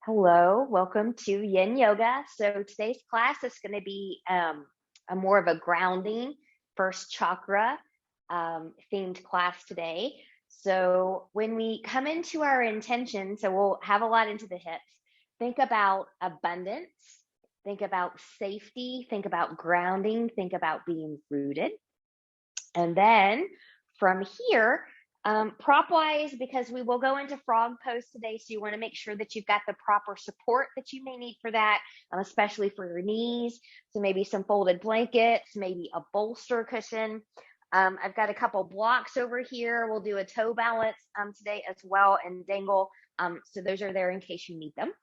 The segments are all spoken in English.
Hello, welcome to Yin Yoga. So today's class is going to be a more of a grounding first chakra themed class today. So when we come into our intention, so we'll have a lot into the hips. Think about abundance, think about safety, think about grounding, think about being rooted. And then from here, prop wise, because we will go into frog pose today, so you want to make sure that you've got the proper support that you may need for that, especially for your knees. So maybe some folded blankets, maybe a bolster cushion. I've got a couple blocks over here. We'll do a toe balance today as well and dangle. So those are there in case you need them.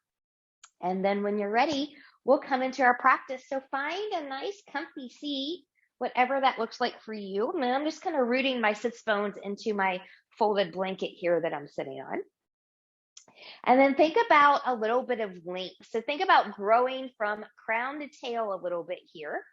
And then when you're ready, we'll come into our practice. So find a nice comfy seat, whatever that looks like for you. And I'm just kind of rooting my sits bones into my folded blanket here that I'm sitting on. And then think about a little bit of length. So think about growing from crown to tail a little bit here.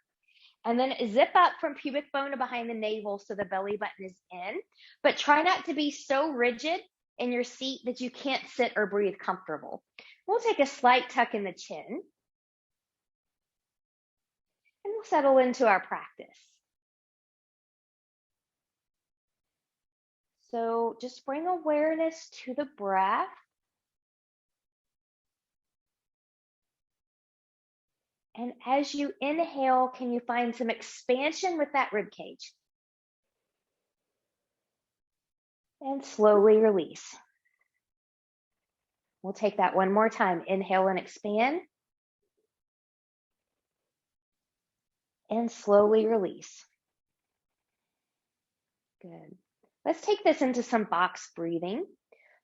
And then zip up from pubic bone to behind the navel so the belly button is in. But try not to be so rigid in your seat that you can't sit or breathe comfortable. We'll take a slight tuck in the chin. And we'll settle into our practice. So just bring awareness to the breath. And as you inhale, can you find some expansion with that rib cage? And slowly release. We'll take that one more time. Inhale and expand. And slowly release. Good. Let's take this into some box breathing.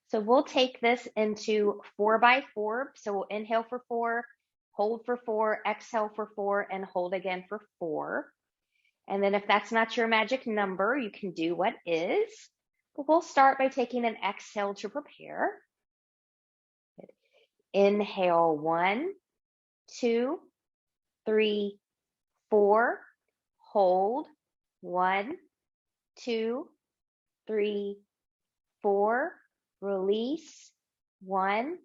So we'll take this into 4 by 4. So we'll inhale for 4, hold for 4, exhale for 4, and hold again for 4. And then if that's not your magic number, you can do what is. But we'll start by taking an exhale to prepare. Good. Inhale 1, 2, 3, 4. Hold 1, 2, 3, 4. Release 1,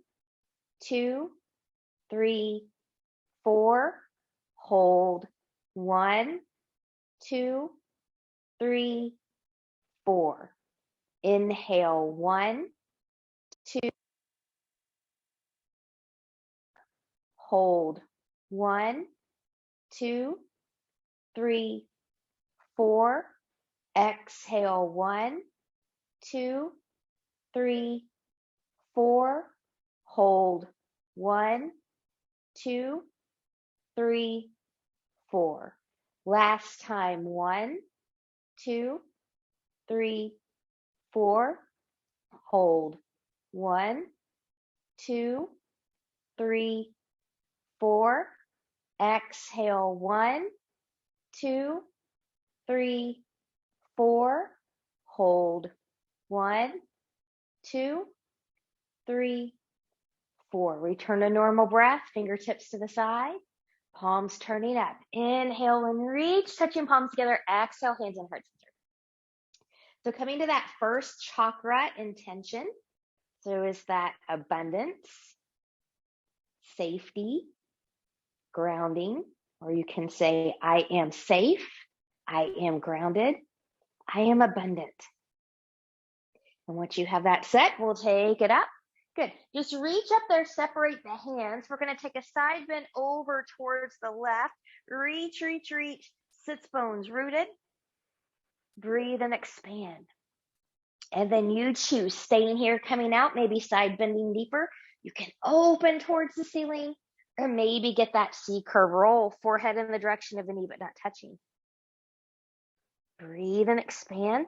2, 3, 4. Hold 1, 2, 3, 4. Inhale 1, 2. Hold 1, 2, 3, 4. Exhale 1, 2, 3, 4. Hold 1, 2, 3, 4. Last time 1, 2, 3, 4. Hold 1, 2, 3, 4. Exhale 1, 2, 3, 4. Hold 1, 2, 3, 4. Return to normal breath, fingertips to the side, palms turning up. Inhale and reach, touching palms together. Exhale, hands in heart center. So coming to that first chakra intention. So is that abundance, safety, grounding, or you can say, I am safe, I am grounded, I am abundant. And once you have that set, we'll take it up. Good. Just reach up there, separate the hands. We're going to take a side bend over towards the left. Reach, reach, reach. Sits bones rooted. Breathe and expand. And then you choose staying here, coming out, maybe side bending deeper. You can open towards the ceiling or maybe get that C curve roll, forehead in the direction of the knee, but not touching. Breathe and expand.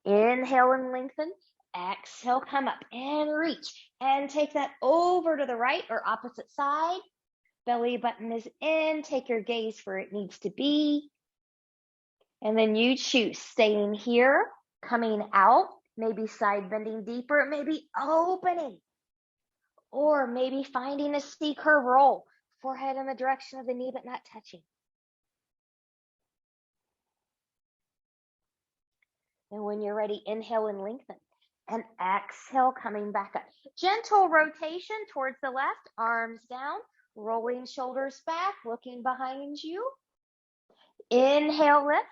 Inhale and lengthen. Exhale, come up and reach. And take that over to the right or opposite side. Belly button is in. Take your gaze where it needs to be. And then you choose staying here, coming out, maybe side bending deeper, maybe opening. Or maybe finding a C curve roll. Forehead in the direction of the knee, but not touching. And when you're ready, inhale and lengthen. And exhale, coming back up. Gentle rotation towards the left, arms down, rolling shoulders back, looking behind you. Inhale, lift.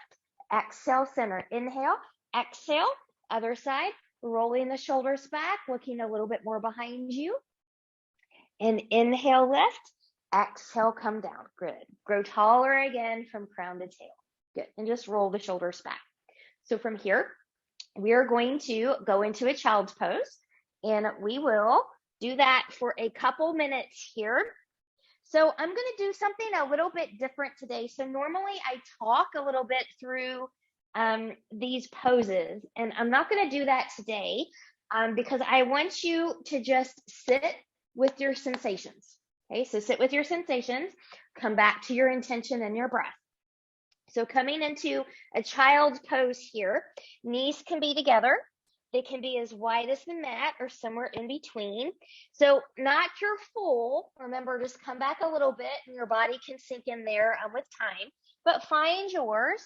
Exhale, center. Inhale, exhale, other side, rolling the shoulders back, looking a little bit more behind you. And inhale, lift. Exhale, come down. Good. Grow taller again from crown to tail. Good. And just roll the shoulders back. So from here, we are going to go into a child's pose, and we will do that for a couple minutes here. So I'm going to do something a little bit different today. So normally I talk a little bit through these poses, and I'm not going to do that today because I want you to just sit with your sensations. Okay, so sit with your sensations, come back to your intention and your breath. So coming into a child's pose here, knees can be together. They can be as wide as the mat or somewhere in between. So not your full, remember, just come back a little bit and your body can sink in there with time, but find yours.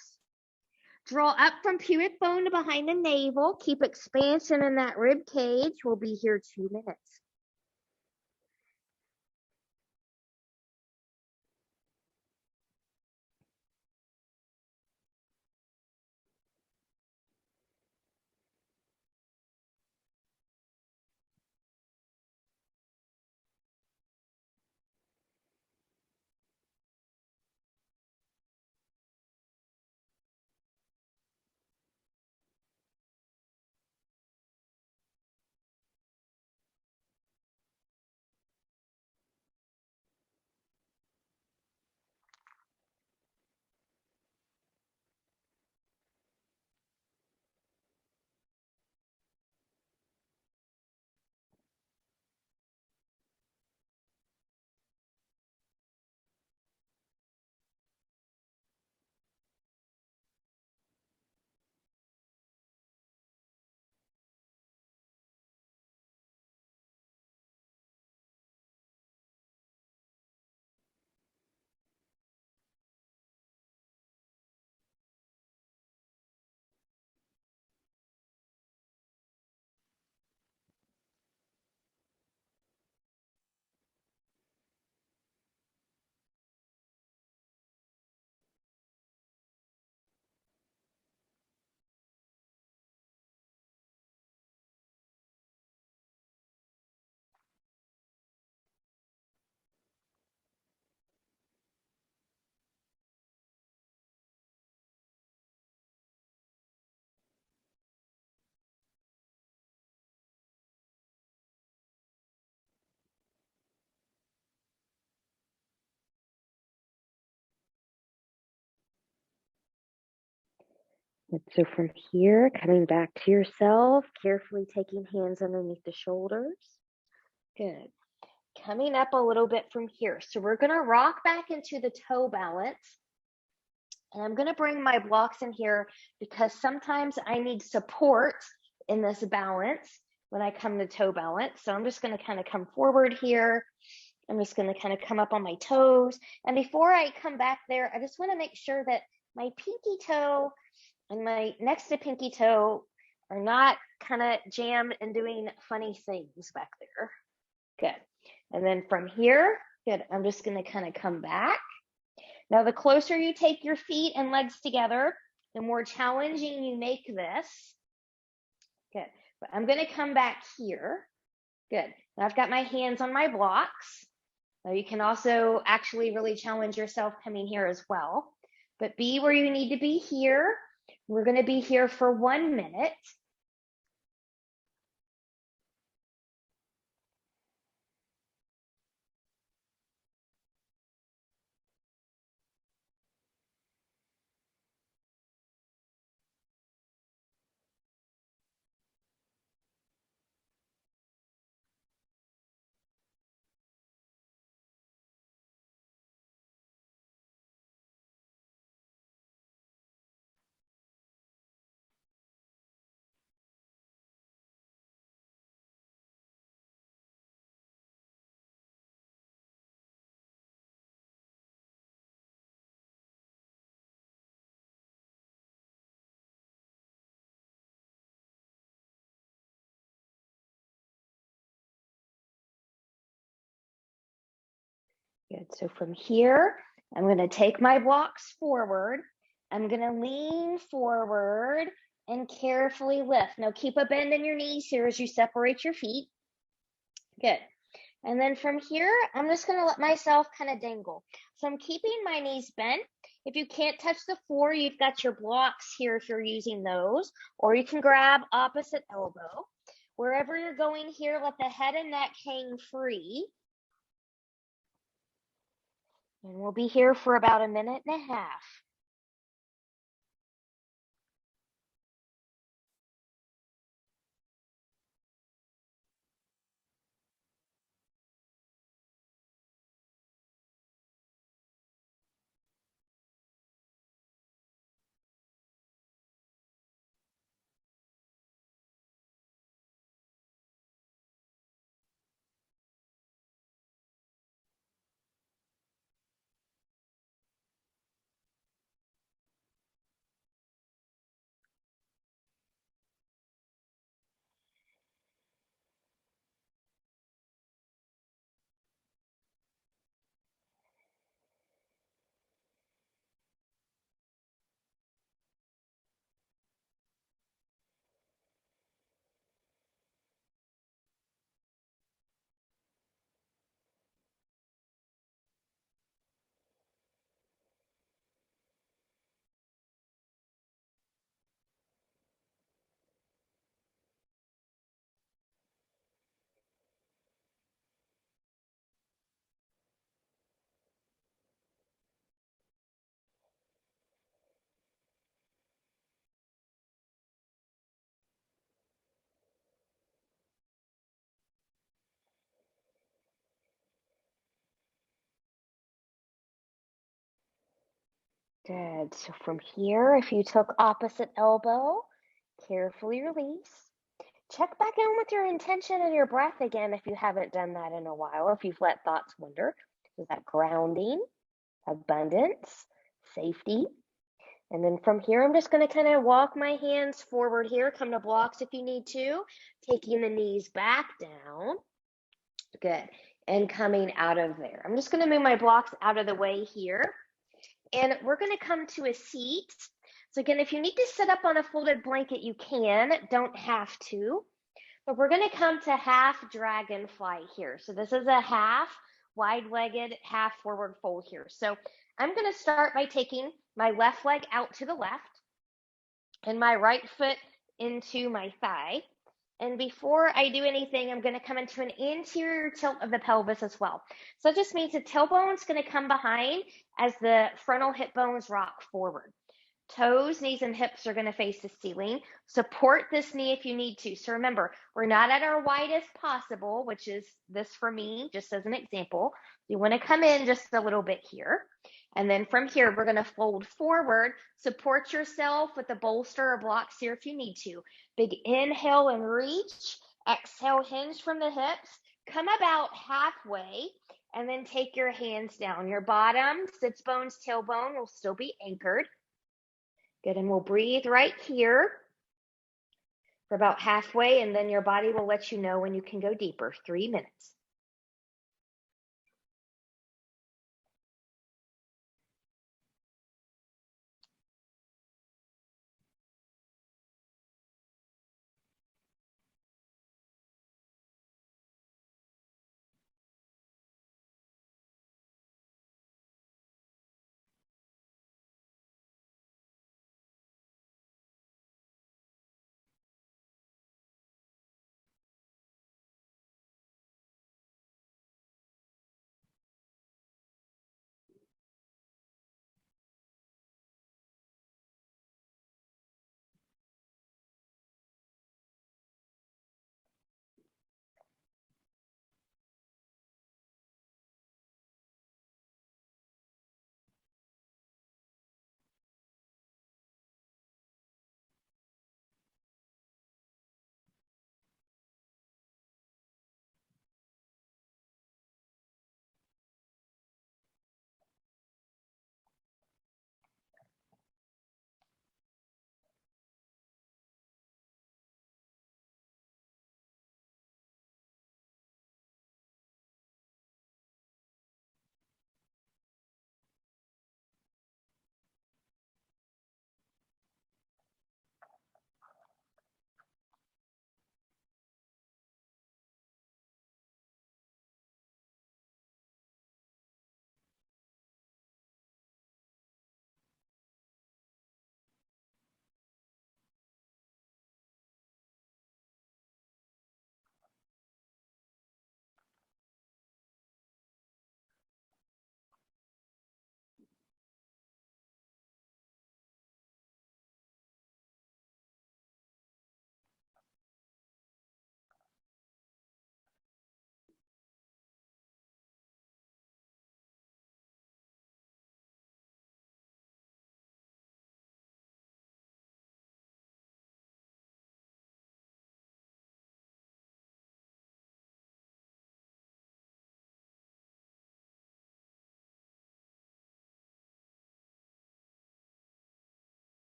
Draw up from pubic bone to behind the navel. Keep expansion in that rib cage. We'll be here 2 minutes. So from here, coming back to yourself, carefully taking hands underneath the shoulders. Good. Coming up a little bit from here. So we're going to rock back into the toe balance. And I'm going to bring my blocks in here because sometimes I need support in this balance when I come to toe balance. So I'm just going to kind of come forward here. I'm just going to kind of come up on my toes. And before I come back there, I just want to make sure that my pinky toe and my next to pinky toe are not kind of jammed and doing funny things back there. Good. And then from here, good, I'm just going to kind of come back. Now, the closer you take your feet and legs together, the more challenging you make this. Good. But I'm going to come back here. Good. Now I've got my hands on my blocks. Now you can also actually really challenge yourself coming here as well. But be where you need to be here. We're going to be here for 1 minute. Good. So from here, I'm going to take my blocks forward. I'm going to lean forward and carefully lift. Now keep a bend in your knees here as you separate your feet. Good. And then from here, I'm just going to let myself kind of dangle. So I'm keeping my knees bent. If you can't touch the floor, you've got your blocks here if you're using those, or you can grab opposite elbow. Wherever you're going here, let the head and neck hang free. And we'll be here for about 1.5 minutes. Good. So from here, if you took opposite elbow, carefully release. Check back in with your intention and your breath again if you haven't done that in a while, if you've let thoughts wander. Is that grounding, abundance, safety? And then from here, I'm just going to kind of walk my hands forward here. Come to blocks if you need to. Taking the knees back down. Good. And coming out of there. I'm just going to move my blocks out of the way here. And we're going to come to a seat. So again, if you need to sit up on a folded blanket, you can. Don't have to. But we're going to come to half dragonfly here. So this is a half wide-legged, half forward fold here. So I'm going to start by taking my left leg out to the left and my right foot into my thigh. And before I do anything, I'm going to come into an anterior tilt of the pelvis as well. So it just means the tailbone's going to come behind as the frontal hip bones rock forward. Toes, knees, and hips are going to face the ceiling. Support this knee if you need to. So remember, we're not at our widest possible, which is this for me, just as an example. You want to come in just a little bit here. And then from here, we're going to fold forward. Support yourself with a bolster or blocks here if you need to. Big inhale and reach. Exhale, hinge from the hips. Come about halfway. And then take your hands down. Your bottom, sits bones, tailbone will still be anchored. Good, and we'll breathe right here for about halfway, and then your body will let you know when you can go deeper. 3 minutes.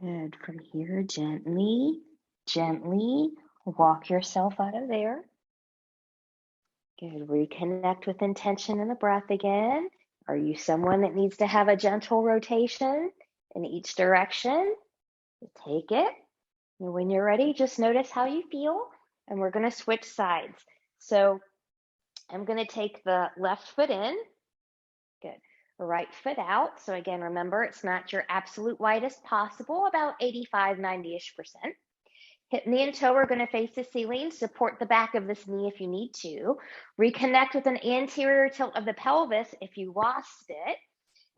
Good. From here, gently, gently walk yourself out of there. Good. Reconnect with intention and the breath again. Are you someone that needs to have a gentle rotation in each direction? Take it. And when you're ready, just notice how you feel. And we're going to switch sides. So I'm going to take the left foot in. Good. Right foot out. So again, remember, it's not your absolute widest possible, about 85, 90-ish%. Hip, knee, and toe are going to face the ceiling. Support the back of this knee if you need to. Reconnect with an anterior tilt of the pelvis if you lost it.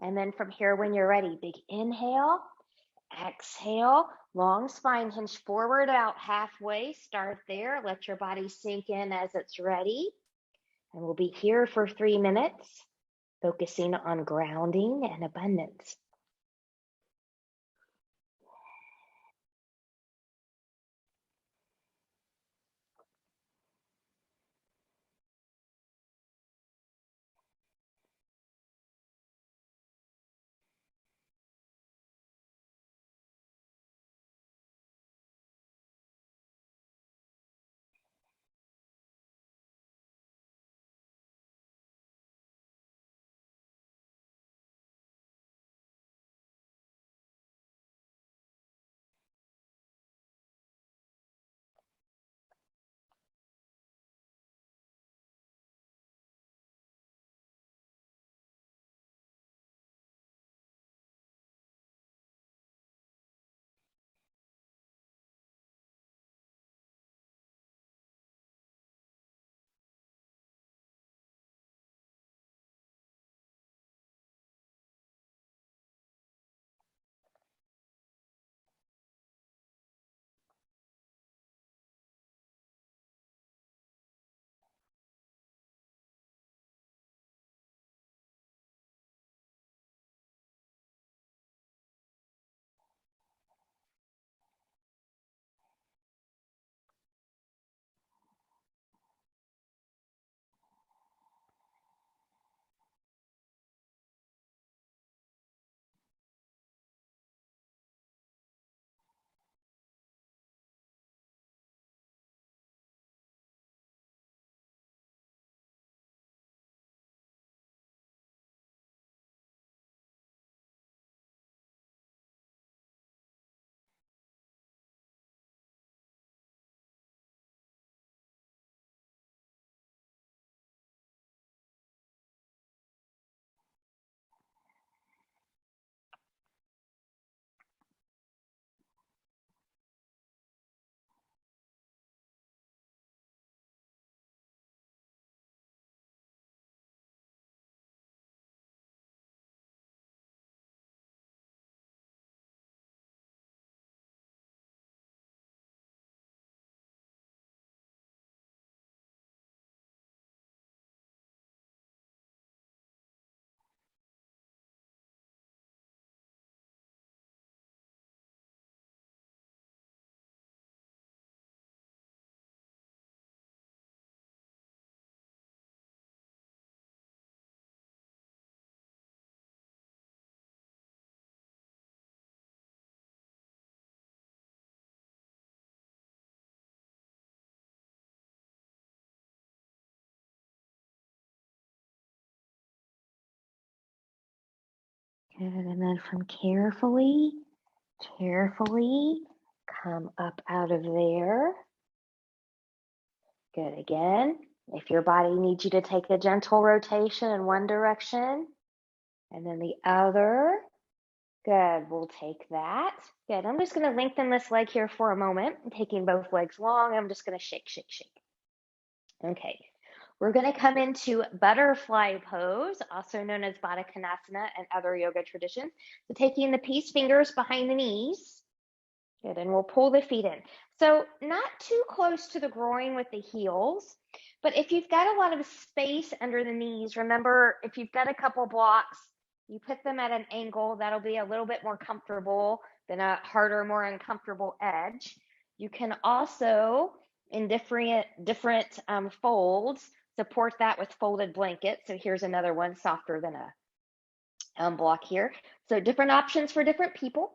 And then from here, when you're ready, big inhale, exhale, long spine, hinge forward, out halfway. Start there. Let your body sink in as it's ready. And we'll be here for 3 minutes, focusing on grounding and abundance. Good. And then from carefully come up out of there. Good. Again, if your body needs you to take a gentle rotation in one direction and then the other, good, we'll take that. Good. I'm just going to lengthen this leg here for a moment. I'm taking both legs long. I'm just going to shake, shake, shake. Okay. We're going to come into butterfly pose, also known as Baddha Konasana and other yoga traditions. So taking the peace fingers behind the knees. Good, and we'll pull the feet in. So not too close to the groin with the heels, but if you've got a lot of space under the knees, remember, if you've got a couple blocks, you put them at an angle, that'll be a little bit more comfortable than a harder, more uncomfortable edge. You can also, in different folds, support that with folded blankets. So here's another one softer than a block here. So different options for different people.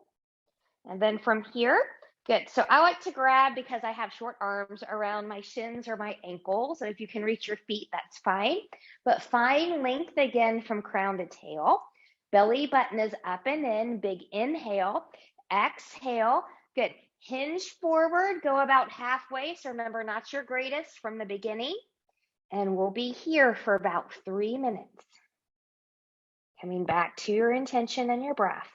And then from here, good. So I like to grab, because I have short arms, around my shins or my ankles. And if you can reach your feet, that's fine. But find length again from crown to tail. Belly button is up and in. Big inhale. Exhale. Good. Hinge forward. Go about halfway. So remember, not your greatest from the beginning. And we'll be here for about 3 minutes. Coming back to your intention and your breath.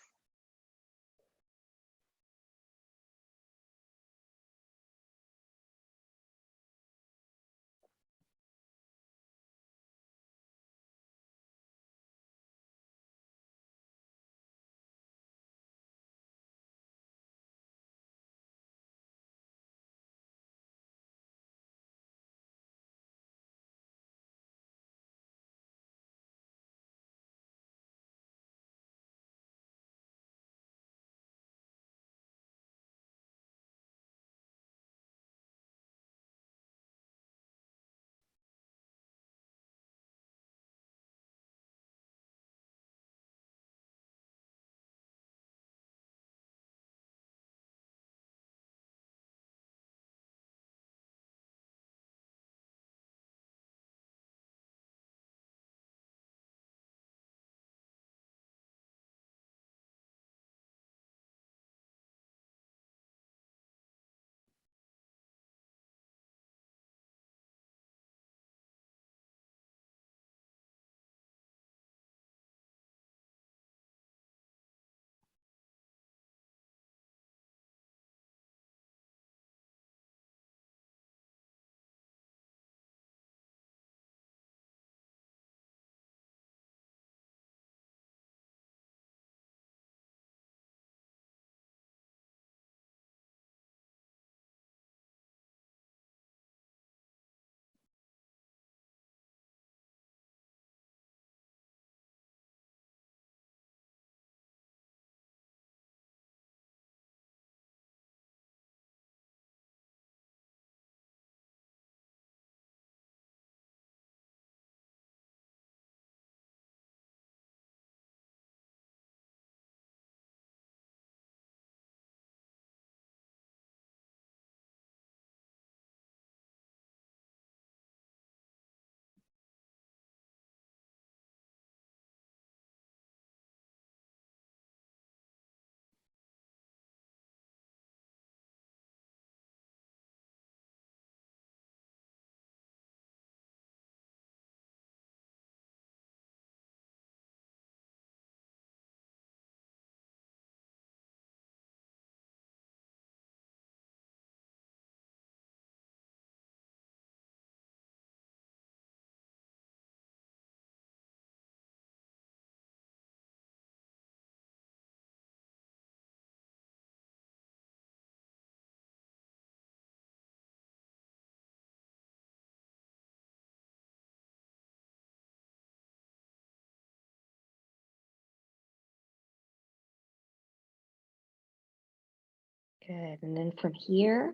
Good. And then from here,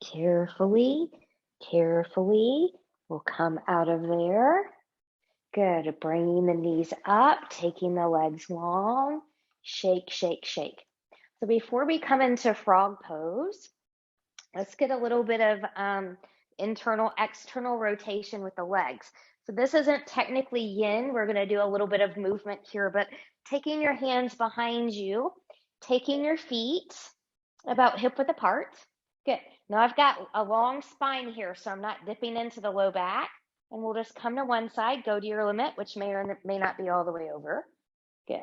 carefully, we'll come out of there. Good. Bringing the knees up, taking the legs long. Shake, shake, shake. So before we come into frog pose, let's get a little bit of internal, external rotation with the legs. So this isn't technically yin. We're going to do a little bit of movement here, but taking your hands behind you, taking your feet about hip width apart. Good. Now I've got a long spine here, so I'm not dipping into the low back. And we'll just come to one side, go to your limit, which may or may not be all the way over. Good.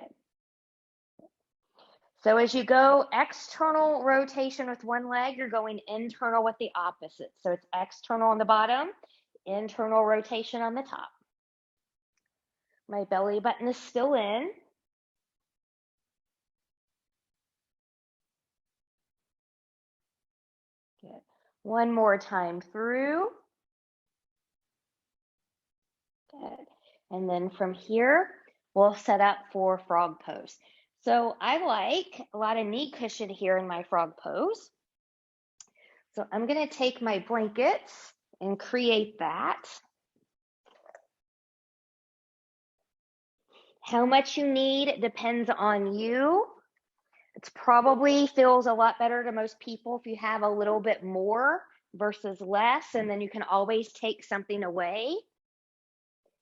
So as you go external rotation with one leg, you're going internal with the opposite. So it's external on the bottom, internal rotation on the top. My belly button is still in. Good. One more time through. Good. And then from here, we'll set up for frog pose. So I like a lot of knee cushion here in my frog pose. So I'm going to take my blankets and create that. How much you need depends on you. It's probably feels a lot better to most people if you have a little bit more versus less, and then you can always take something away.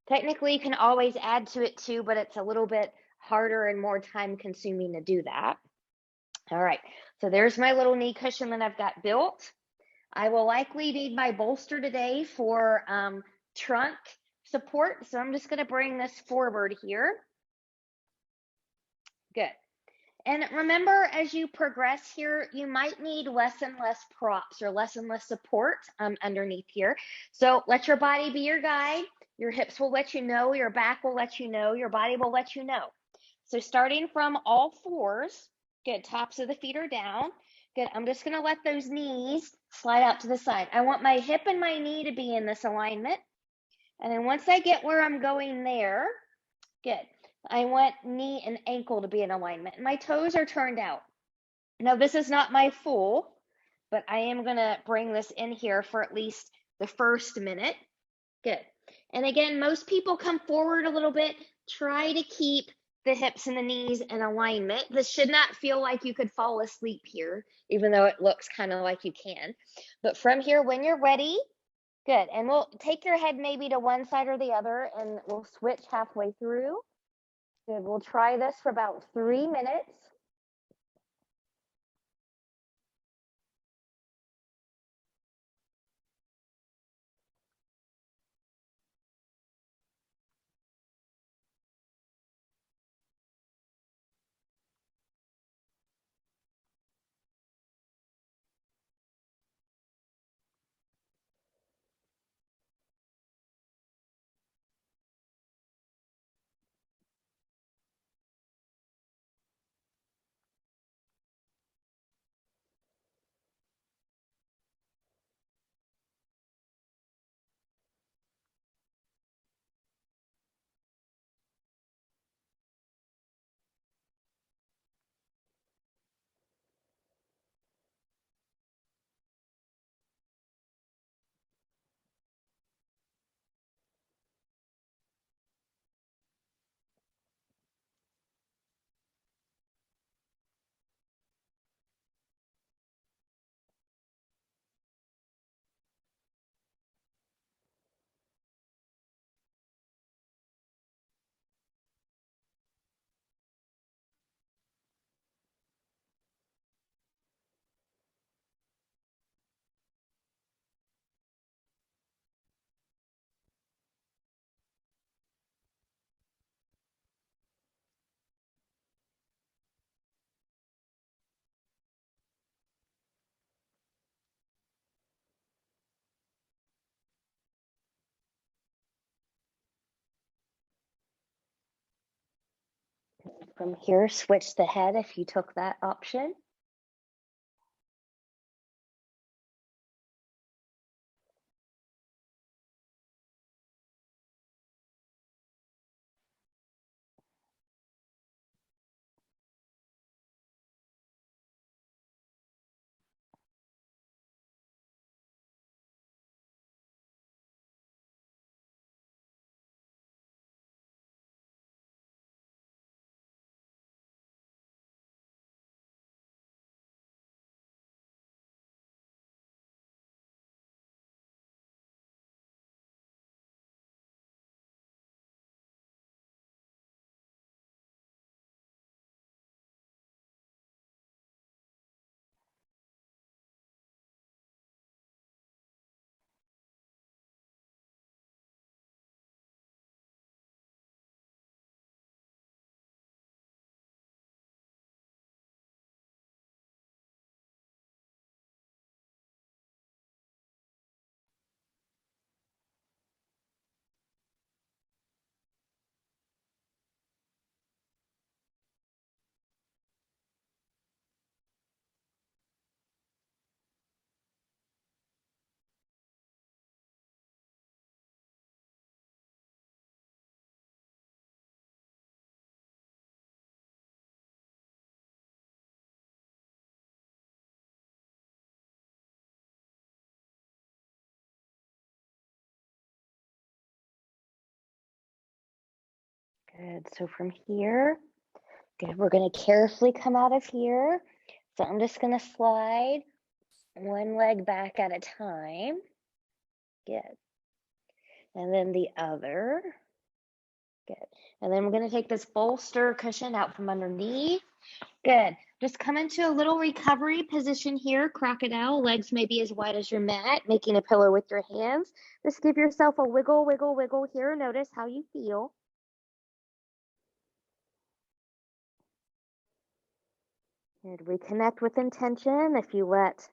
Technically, you can always add to it too, but it's a little bit harder and more time consuming to do that. All right, so there's my little knee cushion that I've got built. I will likely need my bolster today for trunk support, so I'm just going to bring this forward here. Good. And remember, as you progress here, you might need less and less props or less and less support underneath here. So let your body be your guide. Your hips will let you know, your back will let you know, your body will let you know. So starting from all fours, good, tops of the feet are down. Good, I'm just gonna let those knees slide out to the side. I want my hip and my knee to be in this alignment. And then once I get where I'm going there, good. I want knee and ankle to be in alignment. My toes are turned out. Now, this is not my full, but I am going to bring this in here for at least the first minute. Good. And again, most people come forward a little bit. Try to keep the hips and the knees in alignment. This should not feel like you could fall asleep here, even though it looks kind of like you can. But from here, when you're ready, good. And we'll take your head maybe to one side or the other, and we'll switch halfway through. Good. We'll try this for about 3 minutes. From here, switch the head if you took that option. Good. So from here, Good. We're going to carefully come out of here. So I'm just going to slide one leg back at a time. Good. And then the other. Good. And then we're going to take this bolster cushion out from underneath. Good. Just come into a little recovery position here, crocodile. Legs maybe as wide as your mat, making a pillow with your hands. Just give yourself a wiggle, wiggle, wiggle here. Notice how you feel. And reconnect with intention. If you let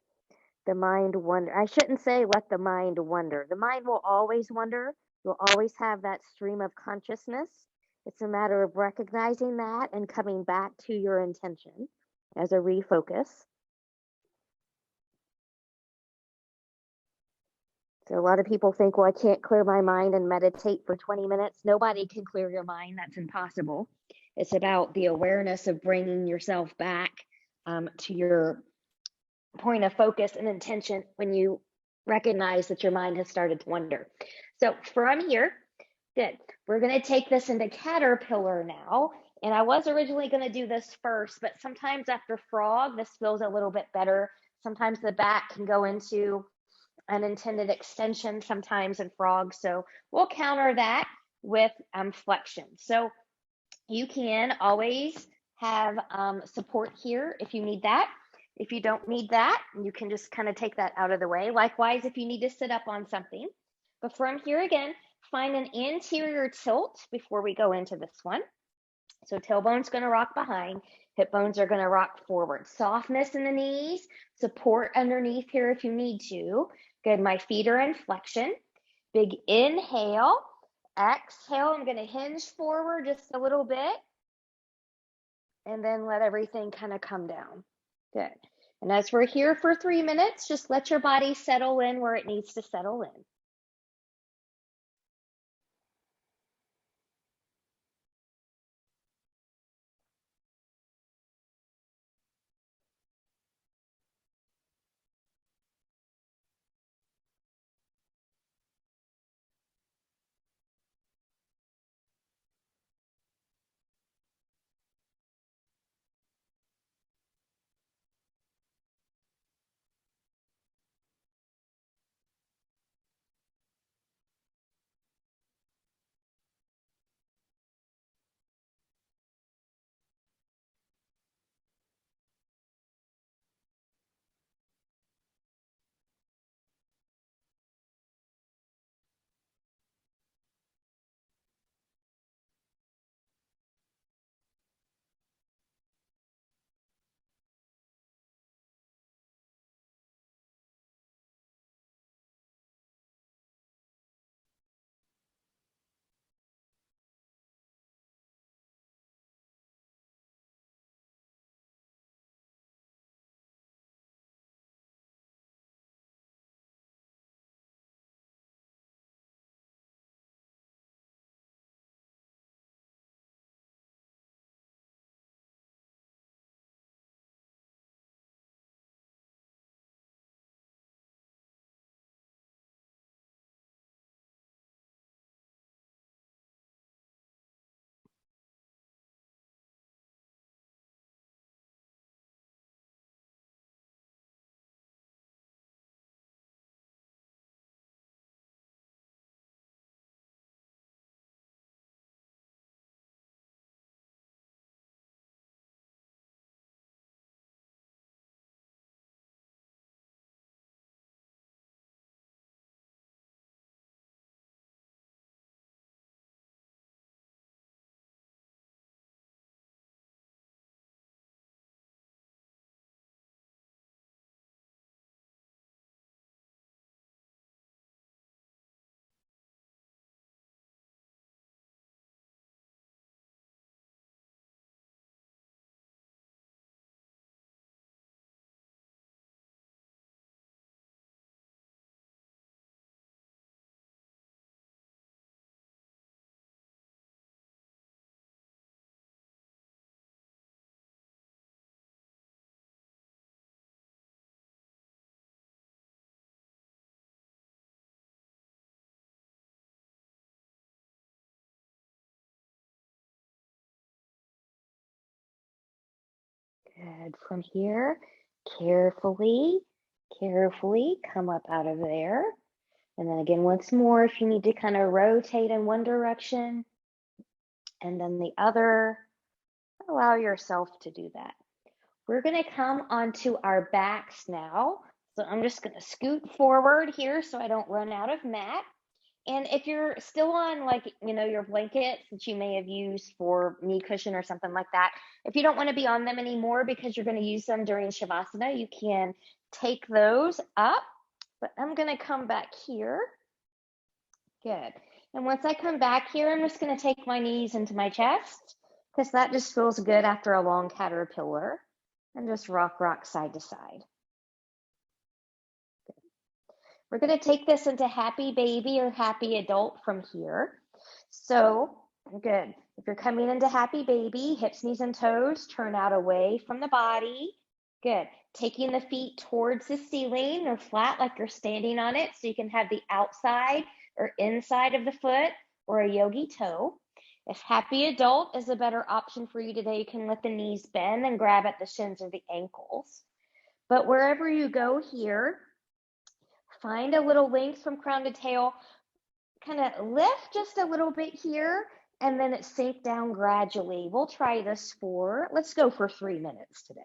the mind wander, I shouldn't say let the mind wander. The mind will always wander. You'll always have that stream of consciousness. It's a matter of recognizing that and coming back to your intention as a refocus. So a lot of people think, well, I can't clear my mind and meditate for 20 minutes. Nobody can clear your mind. That's impossible. It's about the awareness of bringing yourself back to your point of focus and intention when you recognize that your mind has started to wander. So from here, good. We're going to take this into caterpillar now. And I was originally going to do this first, but sometimes after frog, this feels a little bit better. Sometimes the back can go into unintended extension sometimes in frogs. So we'll counter that with flexion. So you can always have support here if you need that. If you don't need that, you can just kind of take that out of the way. Likewise, if you need to sit up on something. But from here again, find an anterior tilt before we go into this one. So tailbone's going to rock behind, hip bones are going to rock forward. Softness in the knees, support underneath here if you need to. Good, my feet are in flexion. Big inhale, exhale, I'm going to hinge forward just a little bit. And then let everything kind of come down. Good. And as we're here for 3 minutes, just let your body settle in where it needs to settle in. Good. From here, carefully, carefully come up out of there. And then again, once more, if you need to kind of rotate in one direction and then the other, allow yourself to do that. We're going to come onto our backs now. So I'm just going to scoot forward here so I don't run out of mat. And if you're still on, like, your blankets that you may have used for knee cushion or something like that, if you don't want to be on them anymore because you're going to use them during Shavasana, you can take those up. But I'm going to come back here. Good. And once I come back here, I'm just going to take my knees into my chest because that just feels good after a long caterpillar. And just rock side to side. We're going to take this into happy baby or happy adult from here. So, good. If you're coming into happy baby, hips, knees, and toes, turn out away from the body. Good. Taking the feet towards the ceiling or flat like you're standing on it so you can have the outside or inside of the foot or a yogi toe. If happy adult is a better option for you today, you can let the knees bend and grab at the shins or the ankles. But wherever you go here, find a little length from crown to tail, kind of lift just a little bit here, and then it sink down gradually. We'll try this let's go for 3 minutes today.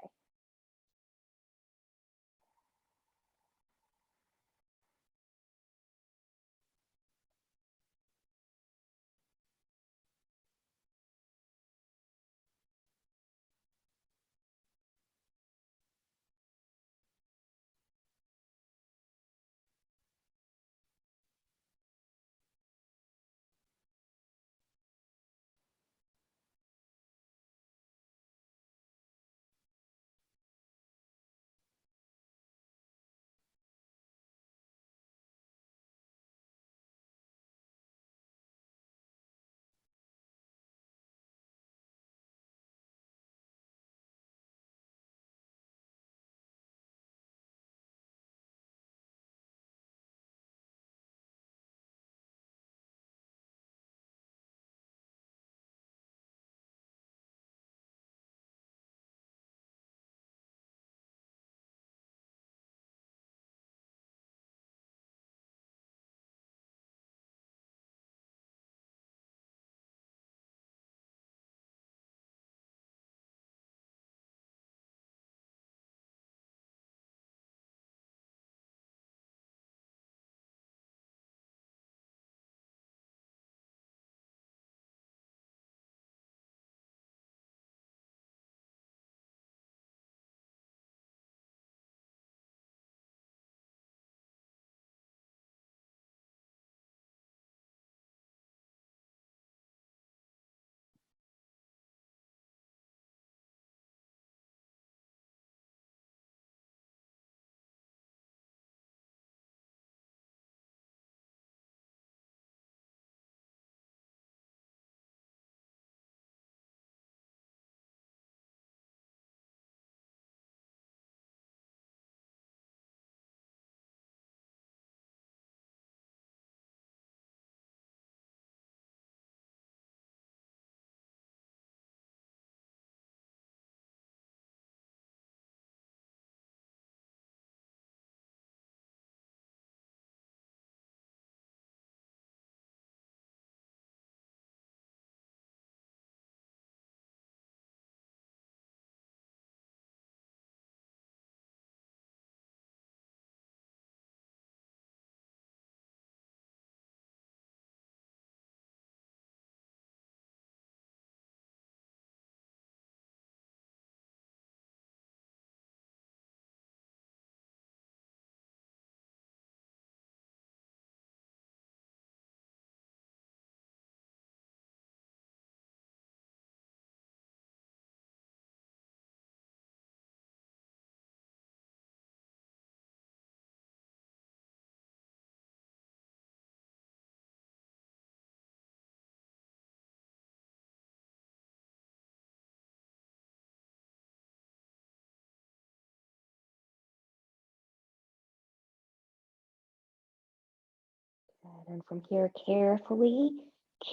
And from here, carefully,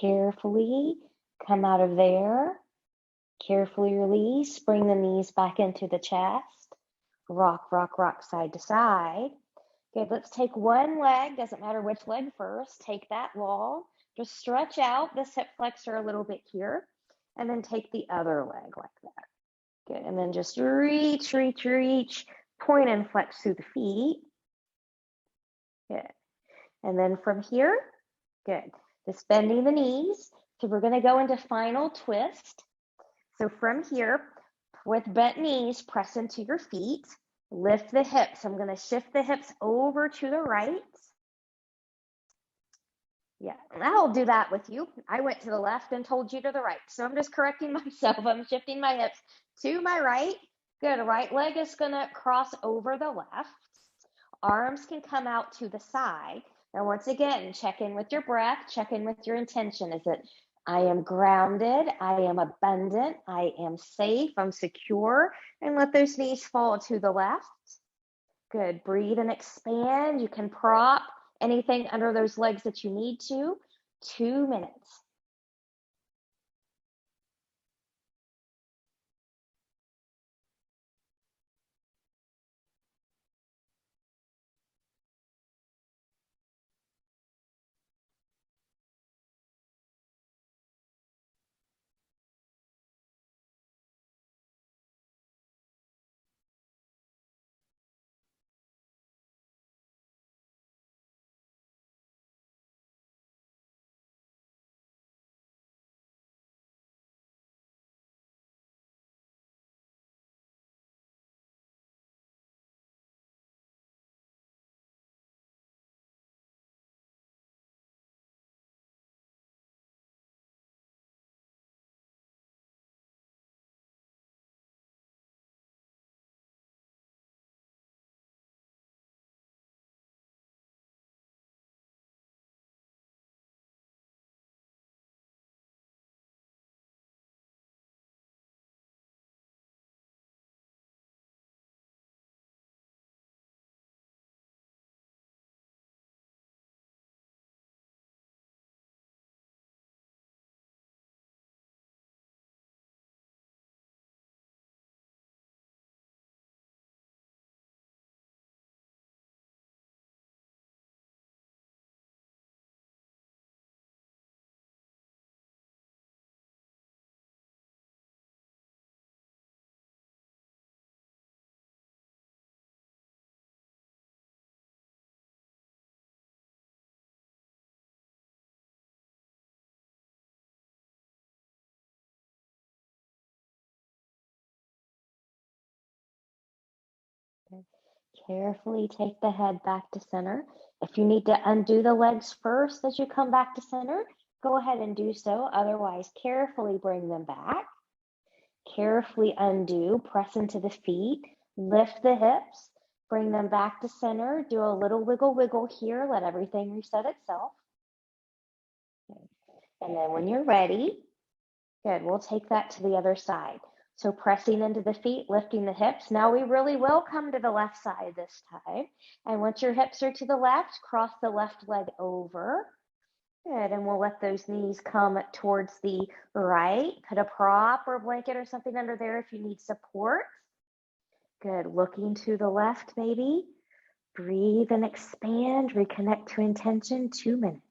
carefully come out of there. Carefully release, bring the knees back into the chest. Rock, rock, rock side to side. Good, let's take one leg, doesn't matter which leg first. Take that wall, just stretch out this hip flexor a little bit here, and then take the other leg like that. Good, and then just reach, reach, reach, point and flex through the feet. Good, and then from here, good, just bending the knees. So we're gonna go into final twist. So from here, with bent knees, press into your feet, lift the hips. I'm gonna shift the hips over to the right. Yeah, and I'll do that with you. I went to the left and told you to the right. So I'm just correcting myself. I'm shifting my hips to my right. Good, right leg is gonna cross over the left. Arms can come out to the side. Now, once again, check in with your breath, check in with your intention. Is it, I am grounded, I am abundant, I am safe, I'm secure, and let those knees fall to the left. Good, breathe and expand. You can prop anything under those legs that you need to. 2 minutes. Carefully take the head back to center. If you need to undo the legs first as you come back to center, go ahead and do so. Otherwise, carefully bring them back. Carefully undo, press into the feet, lift the hips, bring them back to center. Do a little wiggle, wiggle here. Let everything reset itself. Okay. And then when you're ready, good, we'll take that to the other side. So pressing into the feet, lifting the hips. Now we really will come to the left side this time. And once your hips are to the left, cross the left leg over. Good, and we'll let those knees come towards the right. Put a prop or a blanket or something under there if you need support. Good, looking to the left maybe. Breathe and expand, reconnect to intention, 2 minutes.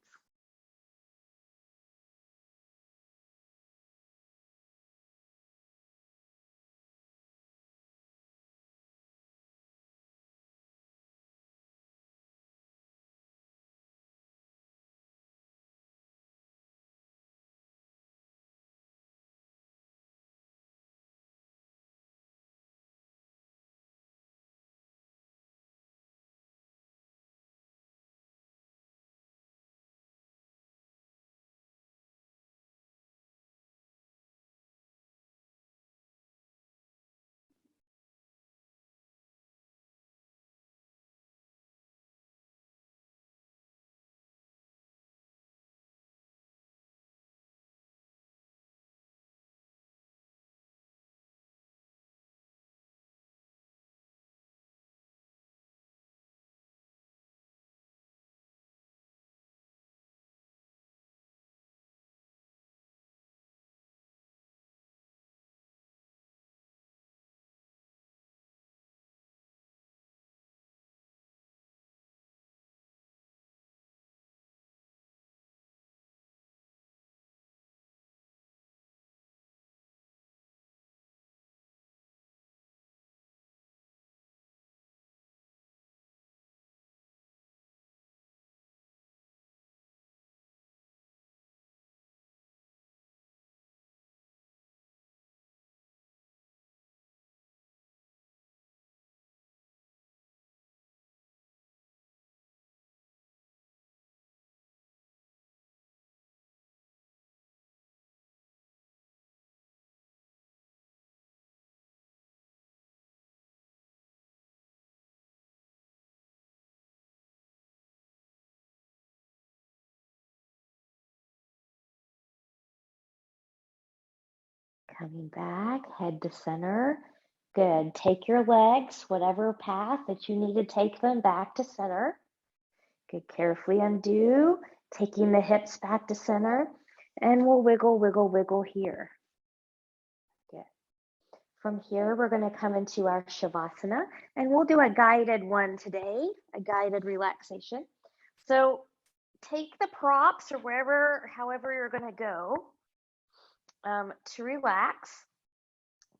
Coming back, head to center. Good. Take your legs, whatever path that you need to take them back to center. Good. Carefully undo, taking the hips back to center. And we'll wiggle, wiggle, wiggle here. Good. From here, we're going to come into our Shavasana, and we'll do a guided one today, a guided relaxation. So take the props or however you're going to go to relax.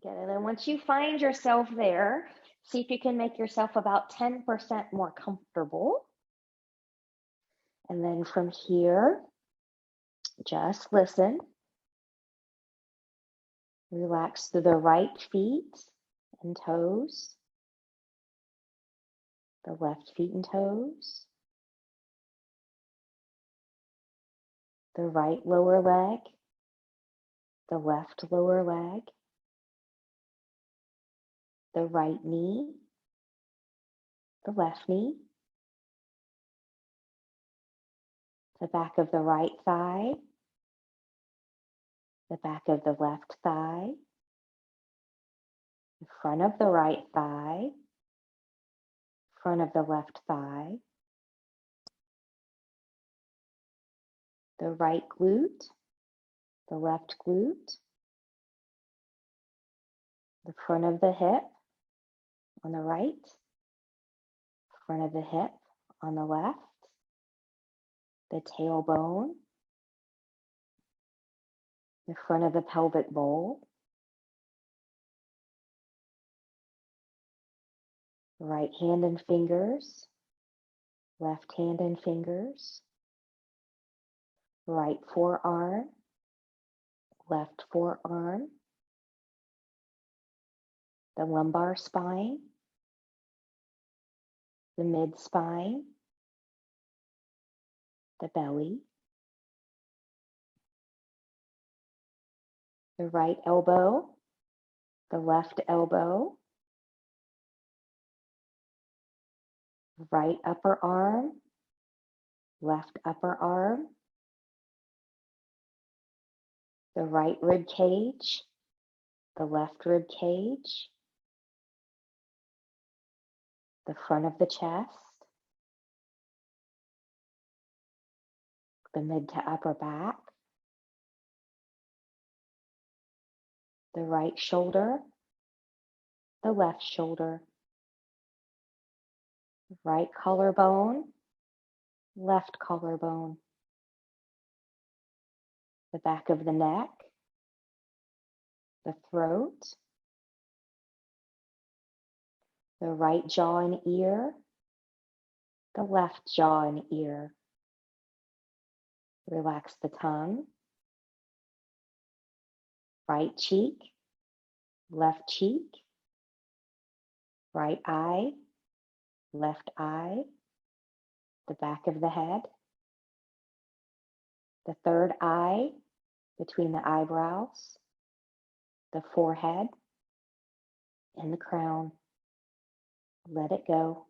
Good. And then once you find yourself there, see if you can make yourself about 10% more comfortable. And then from here, just listen. Relax through the right feet and toes, the left feet and toes, the right lower leg, the left lower leg, the right knee, the left knee, the back of the right thigh, the back of the left thigh, the front of the right thigh, front of the left thigh, the right glute, the left glute, the front of the hip on the right, front of the hip on the left, the tailbone, the front of the pelvic bowl, right hand and fingers, left hand and fingers, right forearm, left forearm, the lumbar spine, the mid spine, the belly, the right elbow, the left elbow, right upper arm, left upper arm, the right rib cage, the left rib cage, the front of the chest, the mid to upper back, the right shoulder, the left shoulder, right collarbone, left collarbone, the back of the neck, the throat, the right jaw and ear, the left jaw and ear. Relax the tongue, right cheek, left cheek, right eye, left eye, the back of the head, the third eye between the eyebrows, the forehead, and the crown. Let it go.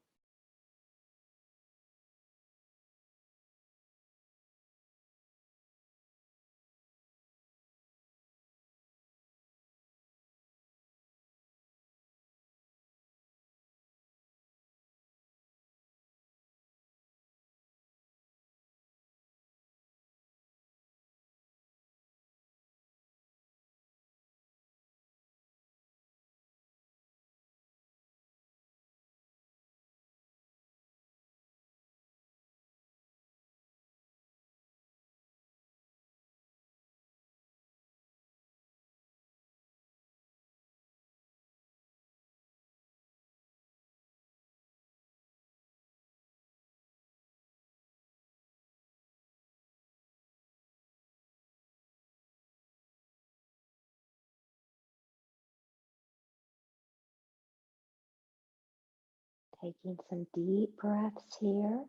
Taking some deep breaths here.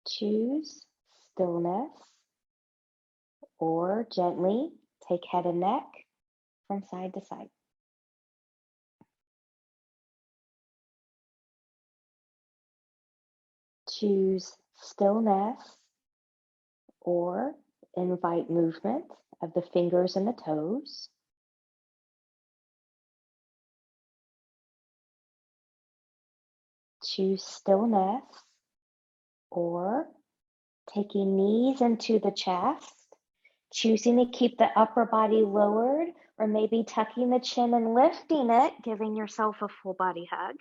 Choose stillness or gently take head and neck from side to side. Choose stillness or Invite movement of the fingers and the toes. Choose stillness or taking knees into the chest, choosing to keep the upper body lowered, or maybe tucking the chin and lifting it, giving yourself a full body hug.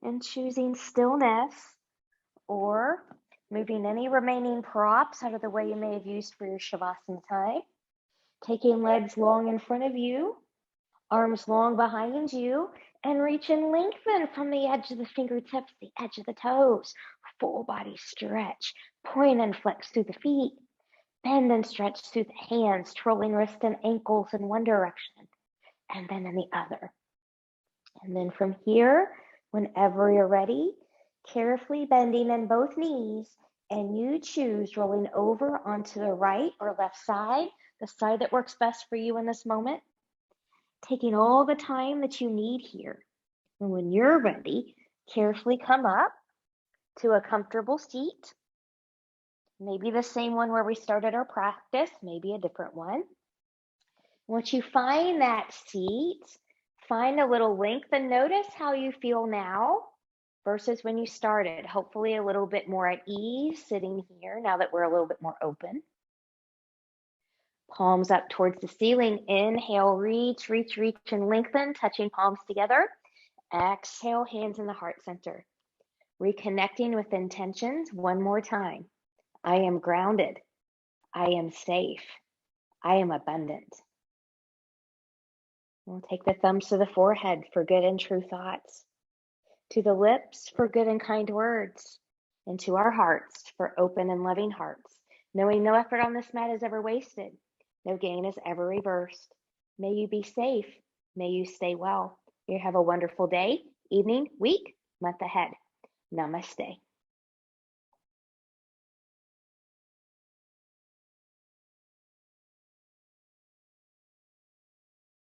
And choosing stillness or moving any remaining props out of the way you may have used for your Shavasana time. Taking legs long in front of you, arms long behind you, and reach and lengthen from the edge of the fingertips, the edge of the toes. Full body stretch. Point and flex through the feet. Bend and stretch through the hands, twirling wrists and ankles in one direction, and then in the other. And then from here, whenever you're ready, carefully bending in both knees, and you choose rolling over onto the right or left side, the side that works best for you in this moment, taking all the time that you need here. And when you're ready, carefully come up to a comfortable seat, maybe the same one where we started our practice, maybe a different one. Once you find that seat, find a little length and notice how you feel now versus when you started. Hopefully a little bit more at ease sitting here now that we're a little bit more open. Palms up towards the ceiling. Inhale, reach, reach, reach, and lengthen, touching palms together. Exhale, hands in the heart center. Reconnecting with intentions one more time. I am grounded. I am safe. I am abundant. We'll take the thumbs to the forehead for good and true thoughts, to the lips for good and kind words, and to our hearts for open and loving hearts, knowing no effort on this mat is ever wasted, no gain is ever reversed. May you be safe. May you stay well. You have a wonderful day, evening, week, month ahead. Namaste.